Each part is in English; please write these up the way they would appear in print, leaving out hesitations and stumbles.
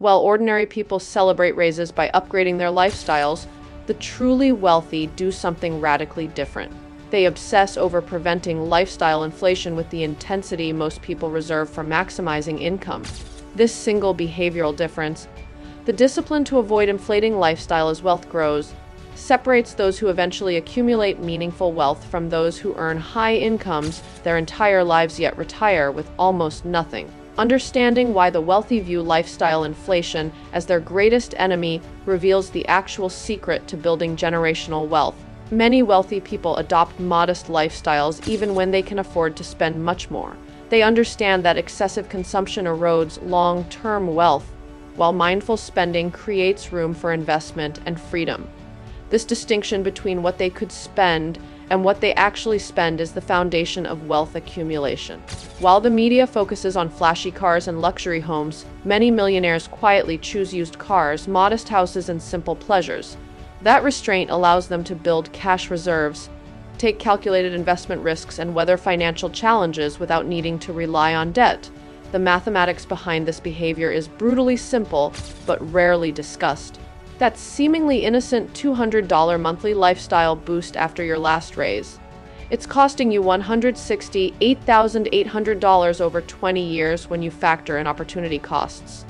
While ordinary people celebrate raises by upgrading their lifestyles, the truly wealthy do something radically different. They obsess over preventing lifestyle inflation with the intensity most people reserve for maximizing income. This single behavioral difference, the discipline to avoid inflating lifestyle as wealth grows, separates those who eventually accumulate meaningful wealth from those who earn high incomes their entire lives yet retire with almost nothing. Understanding why the wealthy view lifestyle inflation as their greatest enemy reveals the actual secret to building generational wealth. Many wealthy people adopt modest lifestyles even when they can afford to spend much more. They understand that excessive consumption erodes long-term wealth, while mindful spending creates room for investment and freedom. This distinction between what they could spend and what they actually spend is the foundation of wealth accumulation. While the media focuses on flashy cars and luxury homes, many millionaires quietly choose used cars, modest houses, and simple pleasures. That restraint allows them to build cash reserves, take calculated investment risks, and weather financial challenges without needing to rely on debt. The mathematics behind this behavior is brutally simple, but rarely discussed. That seemingly innocent $200 monthly lifestyle boost after your last raise. It's costing you $168,800 over 20 years when you factor in opportunity costs.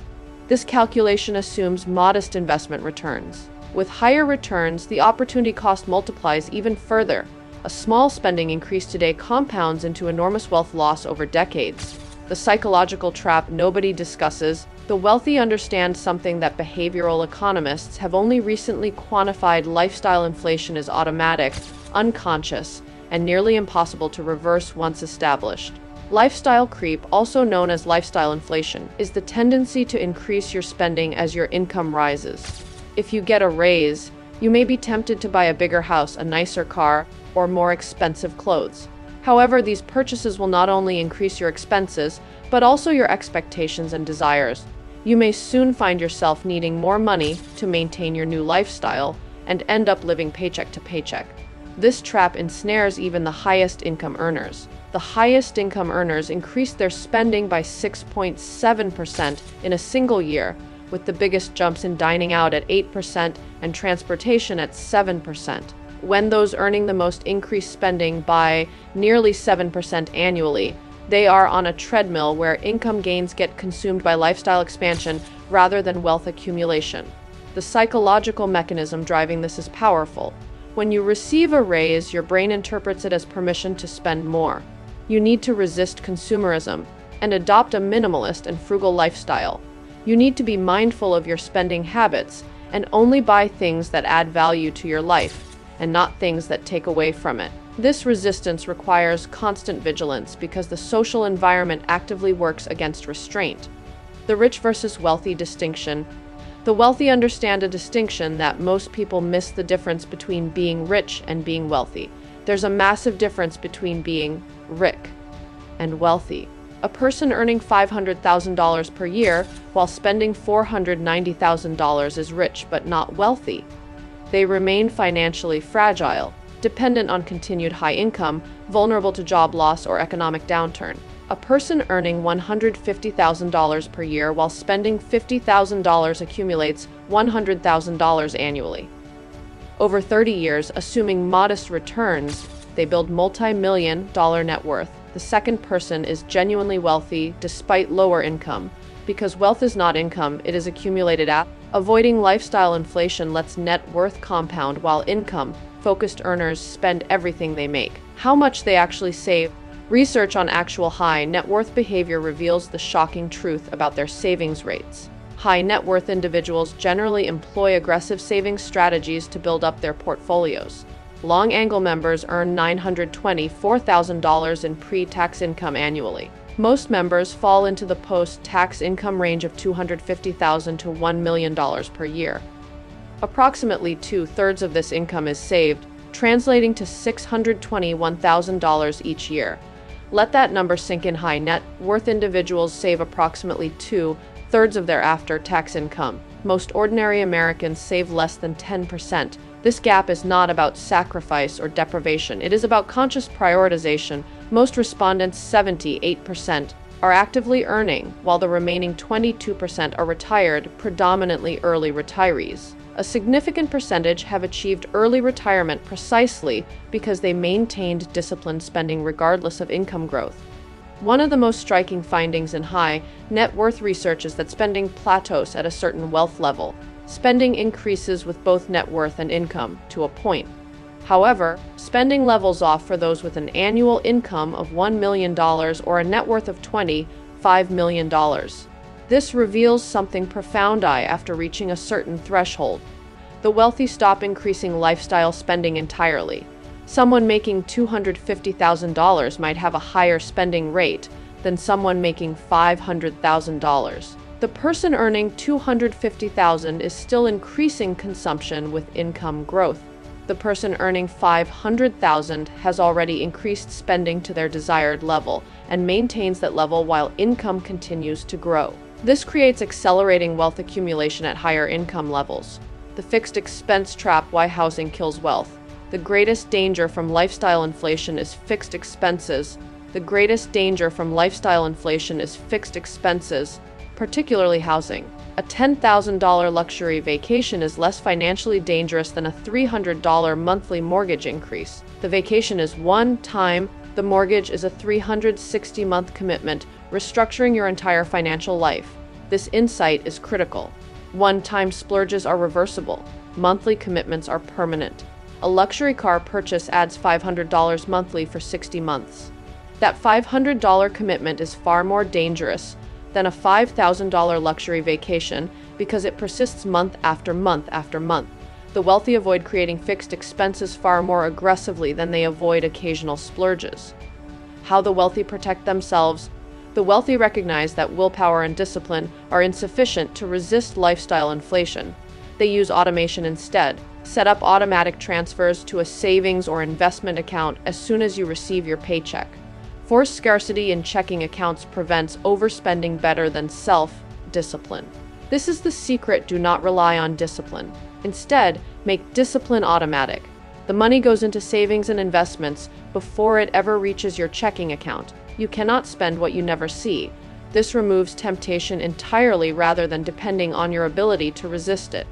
This calculation assumes modest investment returns. With higher returns, the opportunity cost multiplies even further. A small spending increase today compounds into enormous wealth loss over decades. The psychological trap nobody discusses. The wealthy understand something that behavioral economists have only recently quantified: lifestyle inflation is automatic, unconscious, and nearly impossible to reverse once established. Lifestyle creep, also known as lifestyle inflation, is the tendency to increase your spending as your income rises. If you get a raise, you may be tempted to buy a bigger house, a nicer car, or more expensive clothes. However, these purchases will not only increase your expenses, but also your expectations and desires. You may soon find yourself needing more money to maintain your new lifestyle and end up living paycheck to paycheck. This trap ensnares even the highest income earners. The highest income earners increased their spending by 6.7% in a single year, with the biggest jumps in dining out at 8% and transportation at 7%. When those earning the most increased spending by nearly 7% annually, they are on a treadmill where income gains get consumed by lifestyle expansion rather than wealth accumulation. The psychological mechanism driving this is powerful. When you receive a raise, your brain interprets it as permission to spend more. You need to resist consumerism and adopt a minimalist and frugal lifestyle. You need to be mindful of your spending habits and only buy things that add value to your life, and not things that take away from it. This resistance requires constant vigilance because the social environment actively works against restraint. The rich versus wealthy distinction. The wealthy understand a distinction that most people miss: the difference between being rich and being wealthy. There's a massive difference between being rich and wealthy. A person earning $500,000 per year while spending $490,000 is rich but not wealthy. They remain financially fragile, dependent on continued high income, vulnerable to job loss or economic downturn. A person earning $150,000 per year while spending $50,000 accumulates $100,000 annually. Over 30 years, assuming modest returns, they build multi-million-dollar net worth. The second person is genuinely wealthy despite lower income. Because wealth is not income, it is accumulated at. Avoiding lifestyle inflation lets net worth compound while income-focused earners spend everything they make. How much they actually save. Research on actual high net worth behavior reveals the shocking truth about their savings rates. High net worth individuals generally employ aggressive savings strategies to build up their portfolios. Long Angle members earn $924,000 in pre-tax income annually. Most members fall into the post-tax income range of $250,000 to $1 million per year. Approximately 2/3 of this income is saved, translating to $621,000 each year. Let that number sink in. High net worth individuals save approximately 2/3 of their after-tax income. Most ordinary Americans save less than 10%. This gap is not about sacrifice or deprivation. It is about conscious prioritization. Most respondents, 78%, are actively earning, while the remaining 22% are retired, predominantly early retirees. A significant percentage have achieved early retirement precisely because they maintained disciplined spending regardless of income growth. One of the most striking findings in high net worth research is that spending plateaus at a certain wealth level. Spending increases with both net worth and income to a point. However, spending levels off for those with an annual income of $1 million or a net worth of $25 million. This reveals something profound after reaching a certain threshold. The wealthy stop increasing lifestyle spending entirely. Someone making $250,000 might have a higher spending rate than someone making $500,000. The person earning $250,000 is still increasing consumption with income growth. The person earning $500,000 has already increased spending to their desired level and maintains that level while income continues to grow. This creates accelerating wealth accumulation at higher income levels. The fixed expense trap: why housing kills wealth. The greatest danger from lifestyle inflation is fixed expenses. The greatest danger from lifestyle inflation is fixed expenses, particularly housing. A $10,000 luxury vacation is less financially dangerous than a $300 monthly mortgage increase. The vacation is one time, the mortgage is a 360-month commitment, restructuring your entire financial life. This insight is critical. One-time splurges are reversible. Monthly commitments are permanent. A luxury car purchase adds $500 monthly for 60 months. That $500 commitment is far more dangerous than a $5,000 luxury vacation because it persists month after month after month. The wealthy avoid creating fixed expenses far more aggressively than they avoid occasional splurges. How the wealthy protect themselves. The wealthy recognize that willpower and discipline are insufficient to resist lifestyle inflation. They use automation instead. Set up automatic transfers to a savings or investment account as soon as you receive your paycheck. Forced scarcity in checking accounts prevents overspending better than self-discipline. This is the secret: do not rely on discipline. Instead, make discipline automatic. The money goes into savings and investments before it ever reaches your checking account. You cannot spend what you never see. This removes temptation entirely rather than depending on your ability to resist it.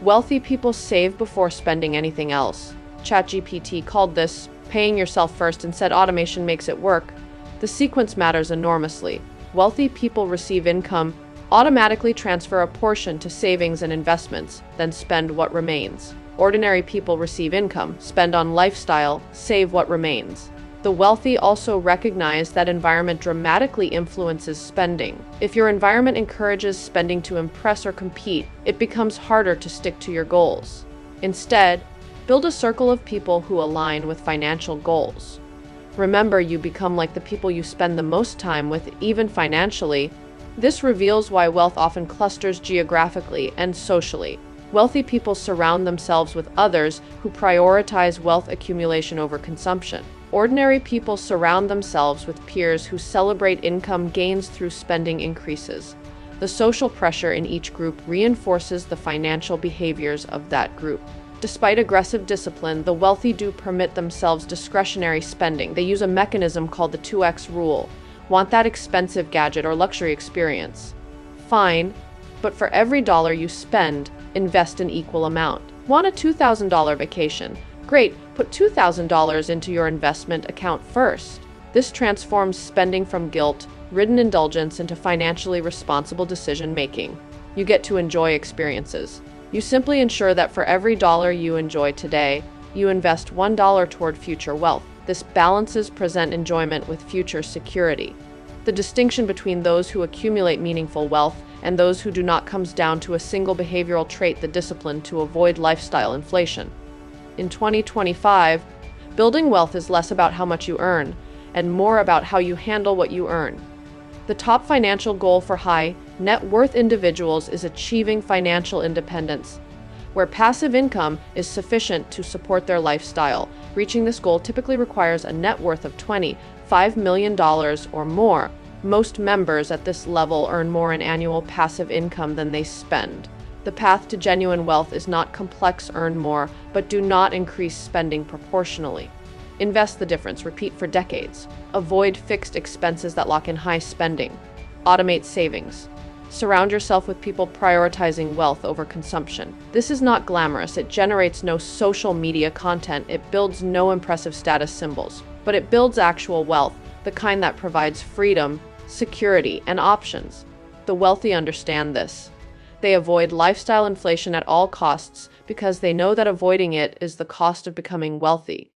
Wealthy people save before spending anything else. ChatGPT called this paying yourself first and said automation makes it work. The sequence matters enormously. Wealthy people receive income, automatically transfer a portion to savings and investments, then spend what remains. Ordinary people receive income, spend on lifestyle, save what remains. The wealthy also recognize that environment dramatically influences spending. If your environment encourages spending to impress or compete, it becomes harder to stick to your goals. Instead, build a circle of people who align with financial goals. Remember, you become like the people you spend the most time with, even financially. This reveals why wealth often clusters geographically and socially. Wealthy people surround themselves with others who prioritize wealth accumulation over consumption. Ordinary people surround themselves with peers who celebrate income gains through spending increases. The social pressure in each group reinforces the financial behaviors of that group. Despite aggressive discipline, the wealthy do permit themselves discretionary spending. They use a mechanism called the 2x rule. Want that expensive gadget or luxury experience? Fine, but for every dollar you spend, invest an equal amount. Want a $2,000 vacation? Great, put $2,000 into your investment account first. This transforms spending from guilt-ridden indulgence into financially responsible decision-making. You get to enjoy experiences. You simply ensure that for every dollar you enjoy today, you invest $1 toward future wealth. This balances present enjoyment with future security. The distinction between those who accumulate meaningful wealth and those who do not comes down to a single behavioral trait: the discipline to avoid lifestyle inflation. In 2025, building wealth is less about how much you earn and more about how you handle what you earn. The top financial goal for high net worth individuals is achieving financial independence, where passive income is sufficient to support their lifestyle. Reaching this goal typically requires a net worth of $25 million or more. Most members at this level earn more in annual passive income than they spend. The path to genuine wealth is not complex: earn more, but do not increase spending proportionally. Invest the difference, repeat for decades. Avoid fixed expenses that lock in high spending. Automate savings. Surround yourself with people prioritizing wealth over consumption. This is not glamorous. It generates no social media content. It builds no impressive status symbols. But it builds actual wealth, the kind that provides freedom, security, and options. The wealthy understand this. They avoid lifestyle inflation at all costs because they know that avoiding it is the cost of becoming wealthy.